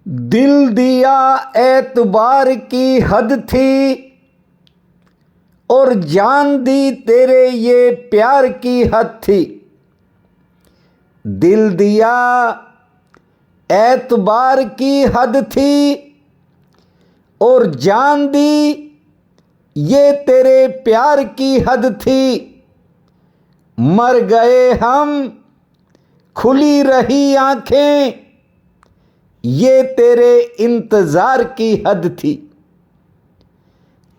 दिल दिया एतबार की हद थी और जान दी तेरे ये प्यार की हद थी। दिल दिया एतबार की हद थी और जान दी ये तेरे प्यार की हद थी। मर गए हम खुली रही आंखें ये तेरे इंतज़ार की हद थी।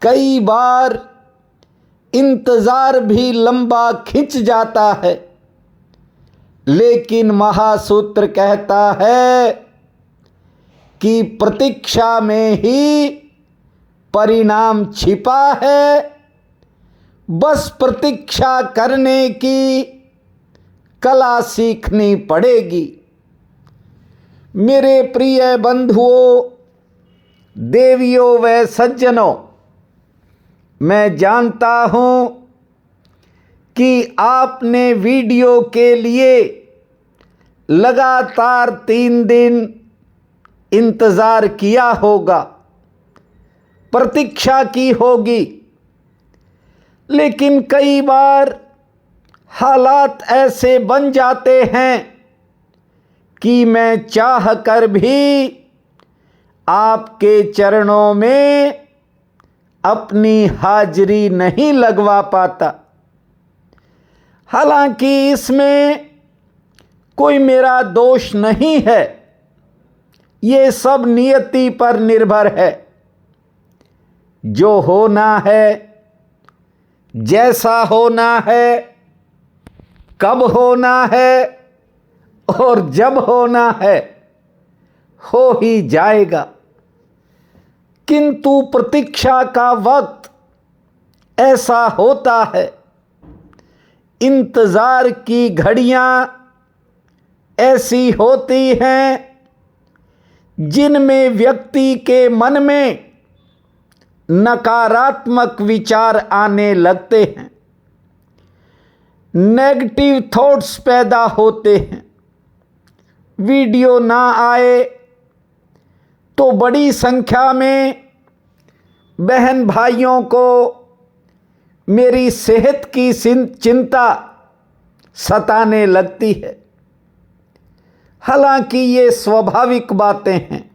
कई बार इंतज़ार भी लंबा खिंच जाता है, लेकिन महासूत्र कहता है कि प्रतीक्षा में ही परिणाम छिपा है। बस प्रतीक्षा करने की कला सीखनी पड़ेगी। मेरे प्रिय बंधुओं, देवियों व सज्जनों, मैं जानता हूं कि आपने वीडियो के लिए लगातार 3 दिन इंतज़ार किया होगा, प्रतीक्षा की होगी। लेकिन कई बार हालात ऐसे बन जाते हैं कि मैं चाह कर भी आपके चरणों में अपनी हाजिरी नहीं लगवा पाता। हालांकि इसमें कोई मेरा दोष नहीं है, ये सब नियति पर निर्भर है। जो होना है, जैसा होना है, कब होना है और जब होना है, हो ही जाएगा। किंतु प्रतीक्षा का वक्त ऐसा होता है, इंतज़ार की घड़ियां ऐसी होती हैं जिनमें व्यक्ति के मन में नकारात्मक विचार आने लगते हैं, नेगेटिव थॉट्स पैदा होते हैं। वीडियो ना आए तो बड़ी संख्या में बहन भाइयों को मेरी सेहत की चिंता सताने लगती है। हालांकि ये स्वाभाविक बातें हैं,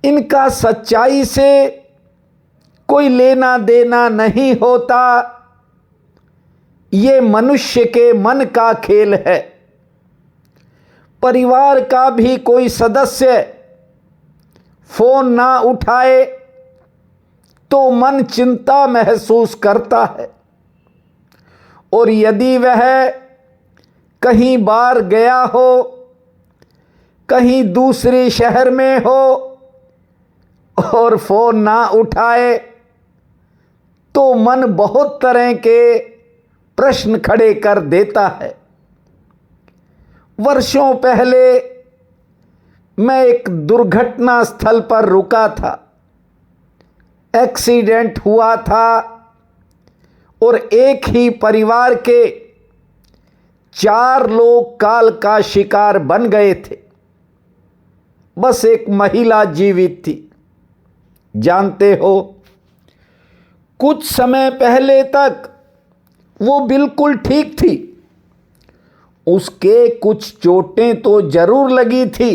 इनका सच्चाई से कोई लेना देना नहीं होता। ये मनुष्य के मन का खेल है। परिवार का भी कोई सदस्य फोन ना उठाए तो मन चिंता महसूस करता है, और यदि वह कहीं बाहर गया हो, कहीं दूसरे शहर में हो और फोन ना उठाए तो मन बहुत तरह के प्रश्न खड़े कर देता है। वर्षों पहले मैं एक दुर्घटना स्थल पर रुका था। एक्सीडेंट हुआ था और एक ही परिवार के 4 लोग काल का शिकार बन गए थे। बस एक महिला जीवित थी। जानते हो, कुछ समय पहले तक वो बिल्कुल ठीक थी। उसके कुछ चोटें तो जरूर लगी थी,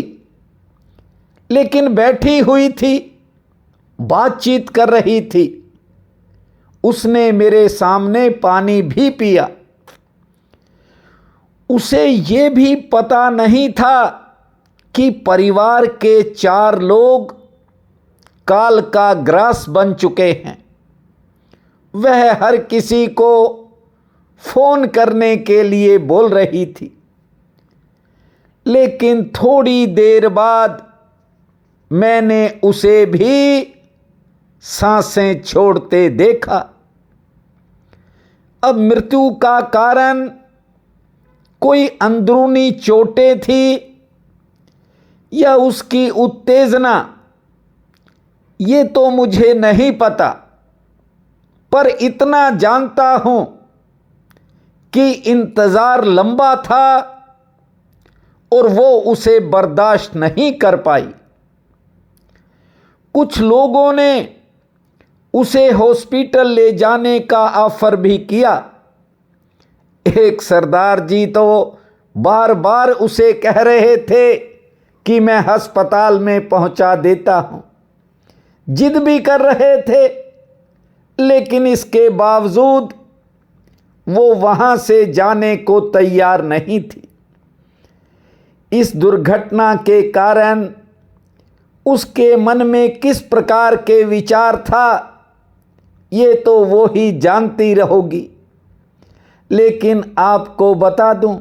लेकिन बैठी हुई थी, बातचीत कर रही थी। उसने मेरे सामने पानी भी पिया। उसे ये भी पता नहीं था कि परिवार के 4 लोग काल का ग्रास बन चुके हैं। वह हर किसी को फोन करने के लिए बोल रही थी, लेकिन थोड़ी देर बाद मैंने उसे भी सांसें छोड़ते देखा। अब मृत्यु का कारण कोई अंदरूनी चोटें थी या उसकी उत्तेजना, ये तो मुझे नहीं पता, पर इतना जानता हूं कि इंतज़ार लंबा था और वो उसे बर्दाश्त नहीं कर पाई। कुछ लोगों ने उसे हॉस्पिटल ले जाने का ऑफर भी किया। एक सरदार जी तो बार बार उसे कह रहे थे कि मैं अस्पताल में पहुंचा देता हूं, जिद भी कर रहे थे, लेकिन इसके बावजूद वो वहां से जाने को तैयार नहीं थी। इस दुर्घटना के कारण उसके मन में किस प्रकार के विचार था, ये तो वो ही जानती रहोगी। लेकिन आपको बता दूं,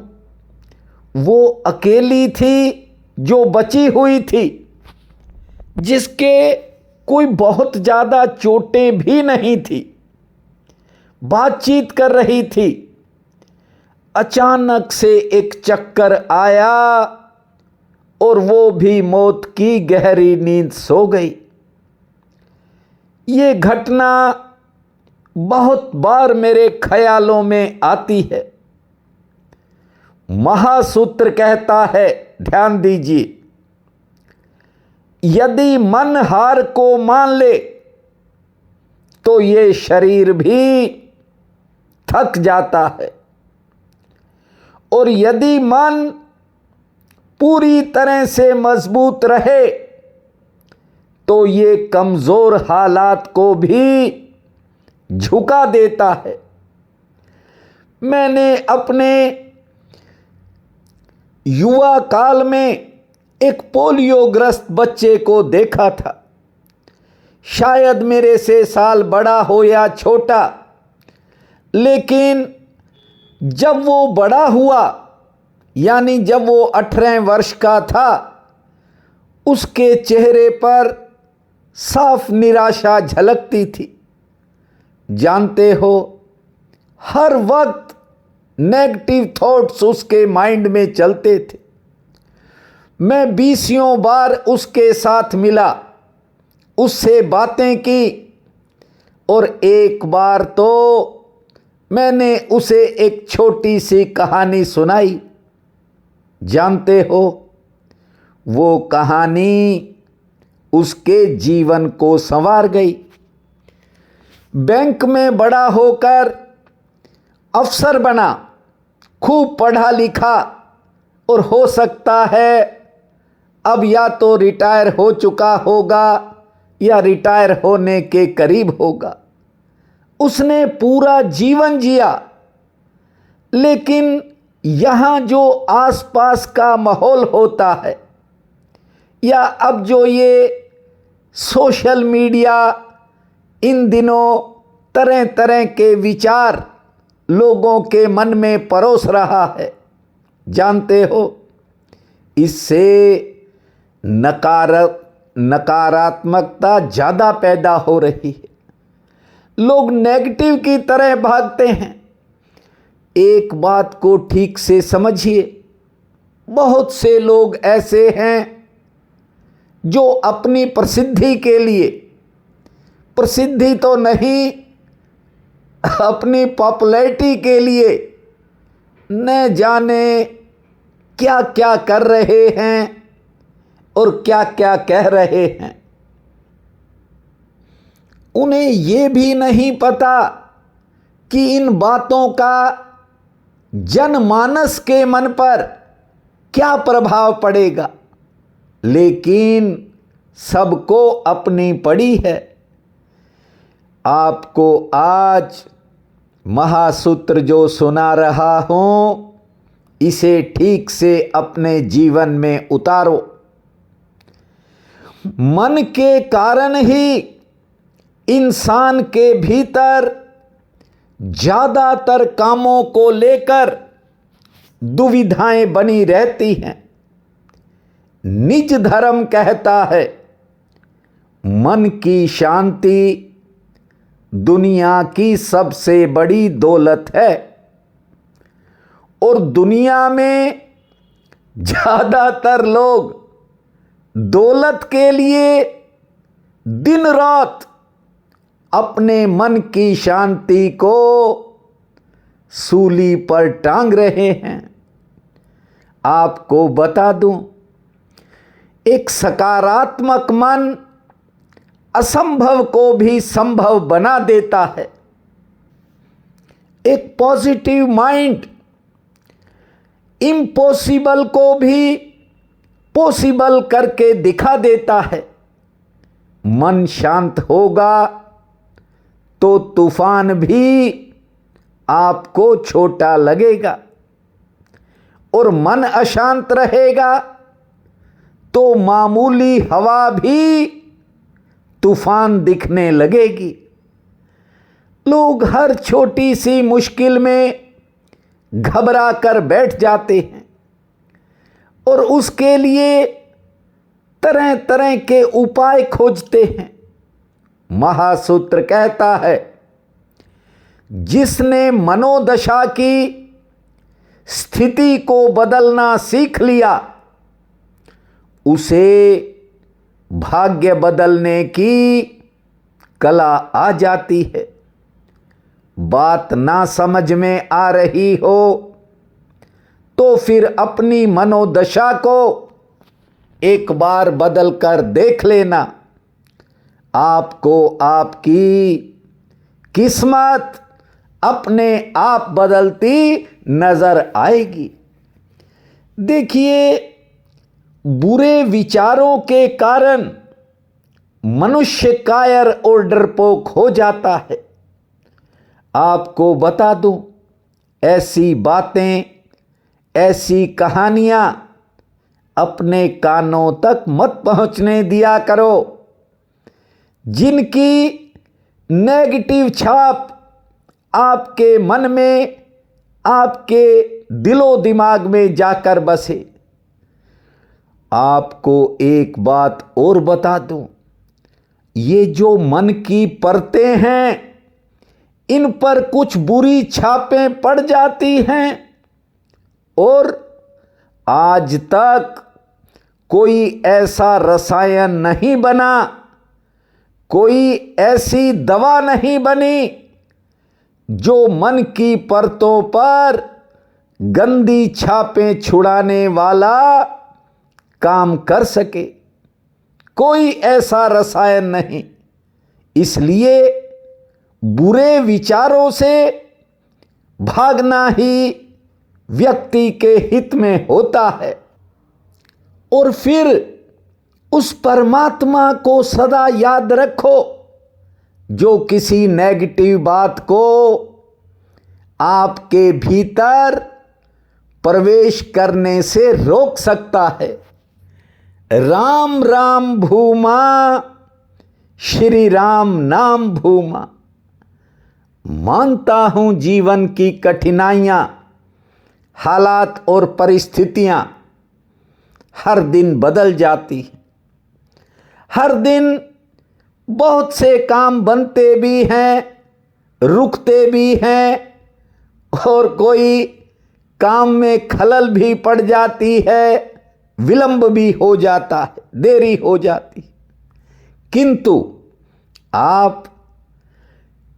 वो अकेली थी जो बची हुई थी, जिसके कोई बहुत ज़्यादा चोटें भी नहीं थी, बातचीत कर रही थी। अचानक से एक चक्कर आया और वो भी मौत की गहरी नींद सो गई। ये घटना बहुत बार मेरे ख्यालों में आती है। महासूत्र कहता है, ध्यान दीजिए, यदि मन हार को मान ले तो ये शरीर भी थक जाता है, और यदि मन पूरी तरह से मजबूत रहे तो ये कमजोर हालात को भी झुका देता है। मैंने अपने युवा काल में एक पोलियोग्रस्त बच्चे को देखा था। शायद मेरे से साल बड़ा हो या छोटा, लेकिन जब वो बड़ा हुआ, यानी जब वो 18 वर्ष का था, उसके चेहरे पर साफ निराशा झलकती थी। जानते हो, हर वक्त नेगेटिव थॉट्स उसके माइंड में चलते थे। मैं 20 बार उसके साथ मिला, उससे बातें की, और एक बार तो मैंने उसे एक छोटी सी कहानी सुनाई। जानते हो, वो कहानी उसके जीवन को संवार गई। बैंक में बड़ा होकर अफसर बना, खूब पढ़ा लिखा, और हो सकता है अब या तो रिटायर हो चुका होगा या रिटायर होने के करीब होगा। उसने पूरा जीवन जिया, लेकिन यहाँ जो आसपास का माहौल होता है, या अब जो ये सोशल मीडिया इन दिनों तरह तरह के विचार लोगों के मन में परोस रहा है, जानते हो, इससे नकारात्मकता ज़्यादा पैदा हो रही है। लोग नेगेटिव की तरह भागते हैं। एक बात को ठीक से समझिए, बहुत से लोग ऐसे हैं जो अपनी प्रसिद्धि के लिए, प्रसिद्धि तो नहीं, अपनी पॉपुलैरिटी के लिए न जाने क्या क्या कर रहे हैं और क्या क्या कह रहे हैं। उन्हें ये भी नहीं पता कि इन बातों का जनमानस के मन पर क्या प्रभाव पड़ेगा, लेकिन सबको अपनी पड़ी है। आपको आज महासूत्र जो सुना रहा हूं, इसे ठीक से अपने जीवन में उतारो। मन के कारण ही इंसान के भीतर ज़्यादातर कामों को लेकर दुविधाएं बनी रहती हैं। निज धर्म कहता है, मन की शांति दुनिया की सबसे बड़ी दौलत है, और दुनिया में ज़्यादातर लोग दौलत के लिए दिन रात अपने मन की शांति को सूली पर टांग रहे हैं। आपको बता दूं, एक सकारात्मक मन असंभव को भी संभव बना देता है। एक पॉजिटिव माइंड इम्पॉसिबल को भी पॉसिबल करके दिखा देता है। मन शांत होगा तो तूफान भी आपको छोटा लगेगा, और मन अशांत रहेगा तो मामूली हवा भी तूफान दिखने लगेगी। लोग हर छोटी सी मुश्किल में घबरा कर बैठ जाते हैं और उसके लिए तरह तरह के उपाय खोजते हैं। महासूत्र कहता है, जिसने मनोदशा की स्थिति को बदलना सीख लिया उसे भाग्य बदलने की कला आ जाती है। बात ना समझ में आ रही हो तो फिर अपनी मनोदशा को एक बार बदल कर देख लेना, आपको आपकी किस्मत अपने आप बदलती नजर आएगी। देखिए, बुरे विचारों के कारण मनुष्य कायर और डरपोक हो जाता है। आपको बता दूं, ऐसी बातें, ऐसी कहानियां अपने कानों तक मत पहुंचने दिया करो, जिनकी नेगेटिव छाप आपके मन में, आपके दिलो दिमाग में जाकर बसे। आपको एक बात और बता दूं, ये जो मन की परतें हैं, इन पर कुछ बुरी छापें पड़ जाती हैं और आज तक कोई ऐसा रसायन नहीं बना, कोई ऐसी दवा नहीं बनी जो मन की परतों पर गंदी छापें छुड़ाने वाला काम कर सके। कोई ऐसा रसायन नहीं। इसलिए बुरे विचारों से भागना ही व्यक्ति के हित में होता है। और फिर उस परमात्मा को सदा याद रखो जो किसी नेगेटिव बात को आपके भीतर प्रवेश करने से रोक सकता है। राम राम भूमा, श्री राम नाम भूमा। मानता हूं जीवन की कठिनाइयां, हालात और परिस्थितियां हर दिन बदल जाती हैं। हर दिन बहुत से काम बनते भी हैं, रुकते भी हैं, और कोई काम में खलल भी पड़ जाती है, विलंब भी हो जाता है, देरी हो जाती। किंतु आप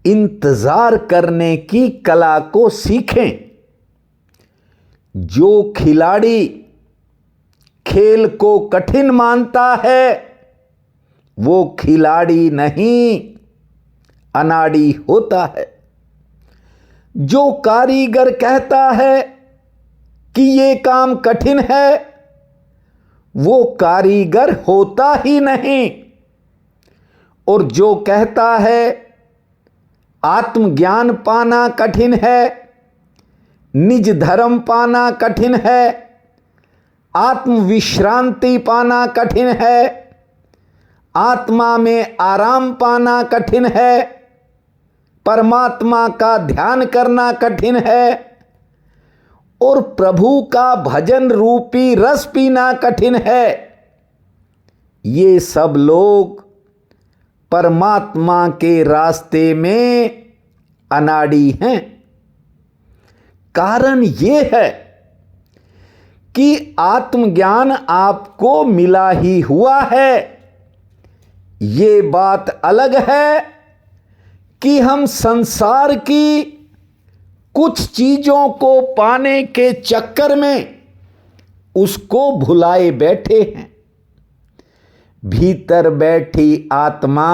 इंतजार करने की कला को सीखें। जो खिलाड़ी खेल को कठिन मानता है वो खिलाड़ी नहीं, अनाड़ी होता है। जो कारीगर कहता है कि ये काम कठिन है वो कारीगर होता ही नहीं। और जो कहता है आत्मज्ञान पाना कठिन है, निज धर्म पाना कठिन है, आत्मविश्रांति पाना कठिन है, आत्मा में आराम पाना कठिन है, परमात्मा का ध्यान करना कठिन है और प्रभु का भजन रूपी रस पीना कठिन है, ये सब लोग परमात्मा के रास्ते में अनाड़ी हैं। कारण ये है कि आत्मज्ञान आपको मिला ही हुआ है। ये बात अलग है कि हम संसार की कुछ चीजों को पाने के चक्कर में उसको भुलाए बैठे हैं। भीतर बैठी आत्मा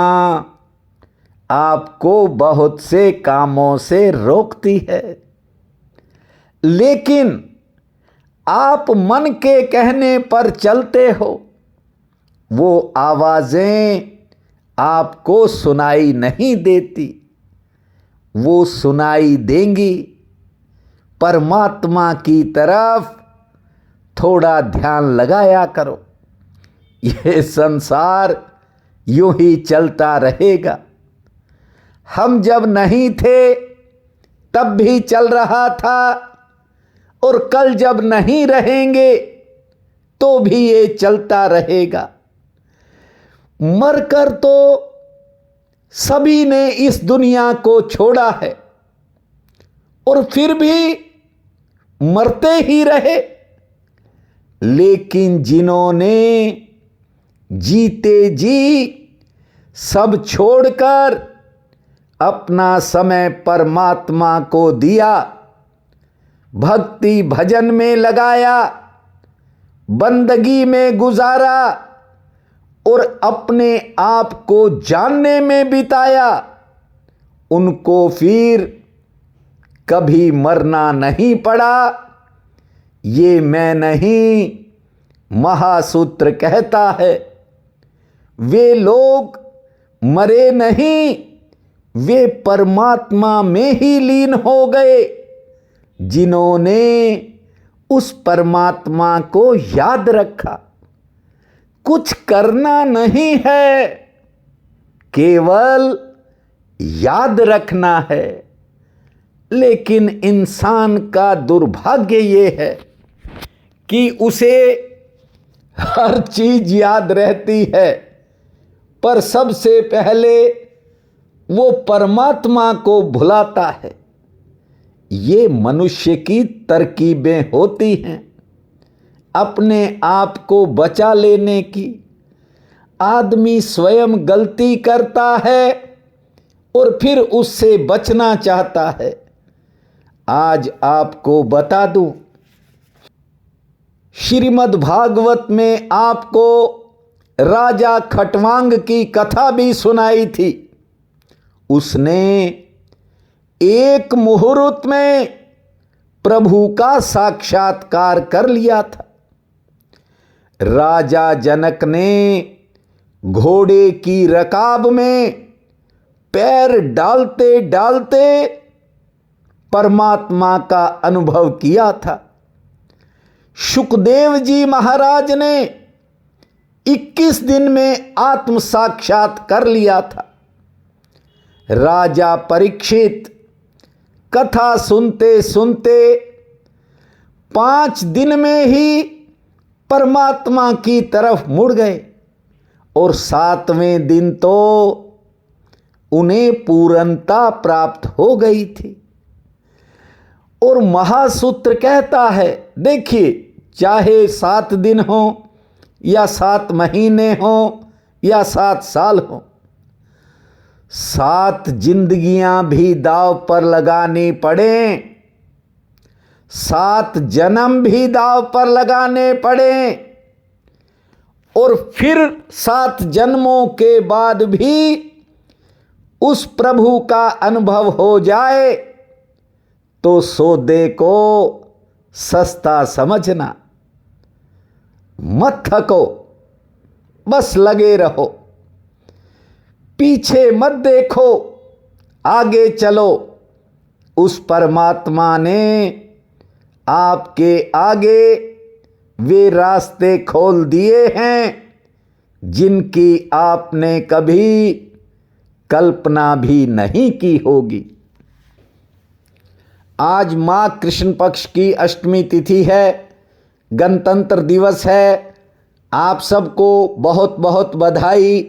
आपको बहुत से कामों से रोकती है, लेकिन आप मन के कहने पर चलते हो। वो आवाजें आपको सुनाई नहीं देती, वो सुनाई देंगी। परमात्मा की तरफ थोड़ा ध्यान लगाया करो। यह संसार यूं ही चलता रहेगा। हम जब नहीं थे तब भी चल रहा था, और कल जब नहीं रहेंगे तो भी ये चलता रहेगा। मरकर तो सभी ने इस दुनिया को छोड़ा है, और फिर भी मरते ही रहे। लेकिन जिन्होंने जीते जी सब छोड़कर अपना समय परमात्मा को दिया, भक्ति भजन में लगाया, बंदगी में गुजारा और अपने आप को जानने में बिताया, उनको फिर कभी मरना नहीं पड़ा। ये मैं नहीं, महासूत्र कहता है। वे लोग मरे नहीं, वे परमात्मा में ही लीन हो गए, जिन्होंने उस परमात्मा को याद रखा। कुछ करना नहीं है, केवल याद रखना है। लेकिन इंसान का दुर्भाग्य ये है कि उसे हर चीज याद रहती है, पर सबसे पहले वो परमात्मा को भुलाता है। ये मनुष्य की तरकीबें होती हैं अपने आप को बचा लेने की। आदमी स्वयं गलती करता है और फिर उससे बचना चाहता है। आज आपको बता दूं, श्रीमद् भागवत में आपको राजा खटवांग की कथा भी सुनाई थी। उसने एक मुहूर्त में प्रभु का साक्षात्कार कर लिया था। राजा जनक ने घोड़े की रकाब में पैर डालते डालते परमात्मा का अनुभव किया था। शुकदेव जी महाराज ने 21 दिन में आत्म साक्षात कर लिया था। राजा परीक्षित कथा सुनते सुनते 5 दिन में ही परमात्मा की तरफ मुड़ गए, और 7वें दिन तो उन्हें पूर्णता प्राप्त हो गई थी। और महासूत्र कहता है, देखिए, चाहे 7 दिन हो या 7 महीने हो या 7 साल हो, 7 जिंदगियां भी दांव पर लगानी पड़े, 7 जन्म भी दांव पर लगाने पड़े, और फिर 7 जन्मों के बाद भी उस प्रभु का अनुभव हो जाए तो सौदे को सस्ता समझना। मत थको, बस लगे रहो, पीछे मत देखो, आगे चलो। उस परमात्मा ने आपके आगे वे रास्ते खोल दिए हैं जिनकी आपने कभी कल्पना भी नहीं की होगी। आज माँ कृष्ण पक्ष की अष्टमी तिथि है, गणतंत्र दिवस है। आप सबको बहुत बहुत बधाई।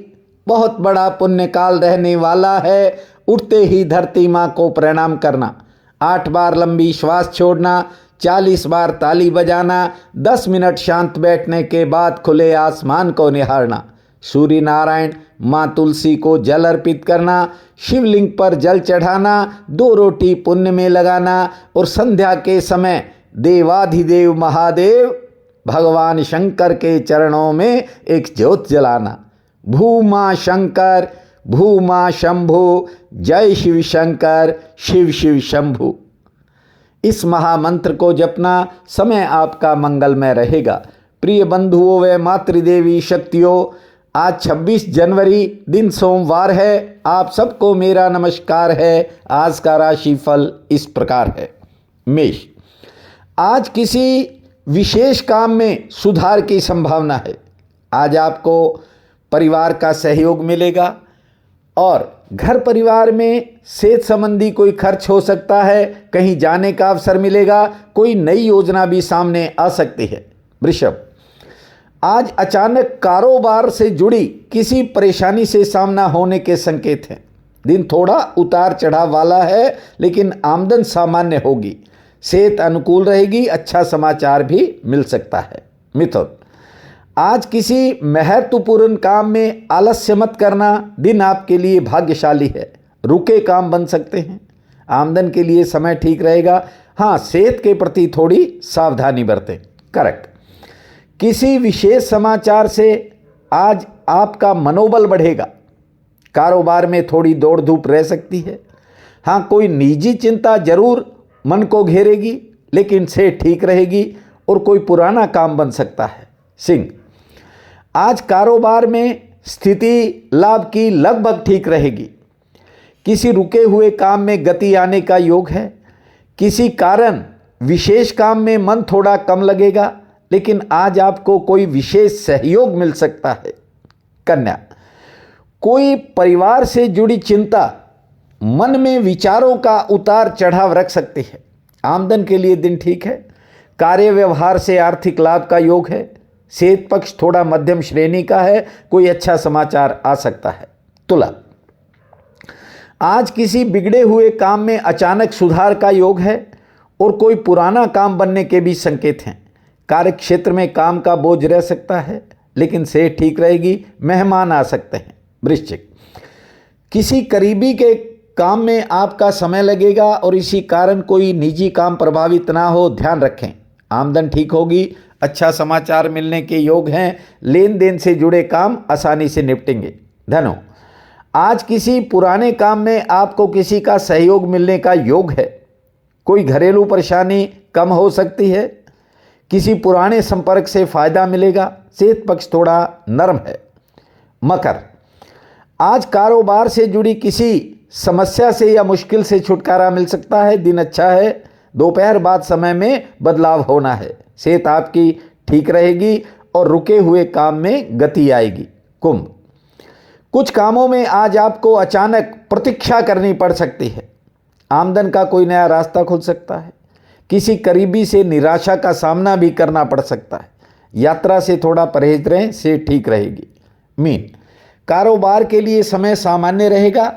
बहुत बड़ा पुण्यकाल रहने वाला है। उठते ही धरती माँ को प्रणाम करना, 8 बार लंबी श्वास छोड़ना, 40 बार ताली बजाना, 10 मिनट शांत बैठने के बाद खुले आसमान को निहारना, सूर्य नारायण माँ तुलसी को जल अर्पित करना, शिवलिंग पर जल चढ़ाना, 2 रोटी पुण्य में लगाना, और संध्या के समय देवाधिदेव महादेव भगवान शंकर के चरणों में एक ज्योत जलाना। भूमा शंकर, भूमा शंभु, जय शिव शंकर, शिव शिव शंभु। इस महामंत्र को जपना, समय आपका मंगलमय रहेगा। प्रिय बंधुओं व मातृदेवी शक्तियों, आज 26 जनवरी दिन सोमवार है। आप सबको मेरा नमस्कार है। आज का राशिफल इस प्रकार है। मेष, आज किसी विशेष काम में सुधार की संभावना है। आज आपको परिवार का सहयोग मिलेगा और घर परिवार में सेहत संबंधी कोई खर्च हो सकता है। कहीं जाने का अवसर मिलेगा। कोई नई योजना भी सामने आ सकती है। वृषभ, आज अचानक कारोबार से जुड़ी किसी परेशानी से सामना होने के संकेत हैं। दिन थोड़ा उतार चढ़ाव वाला है, लेकिन आमदन सामान्य होगी। सेहत अनुकूल रहेगी। अच्छा समाचार भी मिल सकता है। मिथुन, आज किसी महत्वपूर्ण काम में आलस्य मत करना। दिन आपके लिए भाग्यशाली है। रुके काम बन सकते हैं। आमदन के लिए समय ठीक रहेगा। हाँ, सेहत के प्रति थोड़ी सावधानी बरतें। कर्क, किसी विशेष समाचार से आज आपका मनोबल बढ़ेगा। कारोबार में थोड़ी दौड़ धूप रह सकती है। हाँ, कोई निजी चिंता जरूर मन को घेरेगी, लेकिन से ठीक रहेगी और कोई पुराना काम बन सकता है। सिंह, आज कारोबार में स्थिति लाभ की लगभग ठीक रहेगी। किसी रुके हुए काम में गति आने का योग है। किसी कारण विशेष काम में मन थोड़ा कम लगेगा, लेकिन आज आपको कोई विशेष सहयोग मिल सकता है। कन्या, कोई परिवार से जुड़ी चिंता मन में विचारों का उतार चढ़ाव रख सकती है। आमदन के लिए दिन ठीक है। कार्य व्यवहार से आर्थिक लाभ का योग है। सेहत पक्ष थोड़ा मध्यम श्रेणी का है। कोई अच्छा समाचार आ सकता है। तुला, आज किसी बिगड़े हुए काम में अचानक सुधार का योग है और कोई पुराना काम बनने के भी संकेत हैं। कार्य क्षेत्र में काम का बोझ रह सकता है, लेकिन सेहत ठीक रहेगी। मेहमान आ सकते हैं। वृश्चिक, किसी करीबी के काम में आपका समय लगेगा और इसी कारण कोई निजी काम प्रभावित ना हो, ध्यान रखें। आमदन ठीक होगी। अच्छा समाचार मिलने के योग हैं। लेन देन से जुड़े काम आसानी से निपटेंगे। धनु, आज किसी पुराने काम में आपको किसी का सहयोग मिलने का योग है। कोई घरेलू परेशानी कम हो सकती है। किसी पुराने संपर्क से फायदा मिलेगा। सेहत पक्ष थोड़ा नरम है। मकर, आज कारोबार से जुड़ी किसी समस्या से या मुश्किल से छुटकारा मिल सकता है। दिन अच्छा है। दोपहर बाद समय में बदलाव होना है। सेहत आपकी ठीक रहेगी और रुके हुए काम में गति आएगी। कुंभ, कुछ कामों में आज आपको अचानक प्रतीक्षा करनी पड़ सकती है। आमदन का कोई नया रास्ता खुल सकता है। किसी करीबी से निराशा का सामना भी करना पड़ सकता है। यात्रा से थोड़ा परहेज रहें, सेहत ठीक रहेगी। मीन, कारोबार के लिए समय सामान्य रहेगा।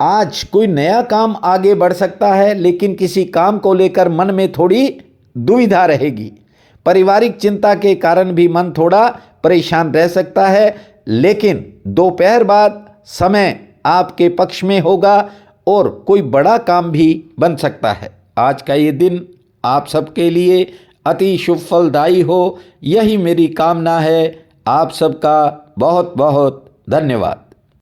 आज कोई नया काम आगे बढ़ सकता है, लेकिन किसी काम को लेकर मन में थोड़ी दुविधा रहेगी। पारिवारिक चिंता के कारण भी मन थोड़ा परेशान रह सकता है, लेकिन दोपहर बाद समय आपके पक्ष में होगा और कोई बड़ा काम भी बन सकता है। आज का ये दिन आप सबके लिए अति शुभ फलदायी हो, यही मेरी कामना है। आप सबका बहुत बहुत धन्यवाद।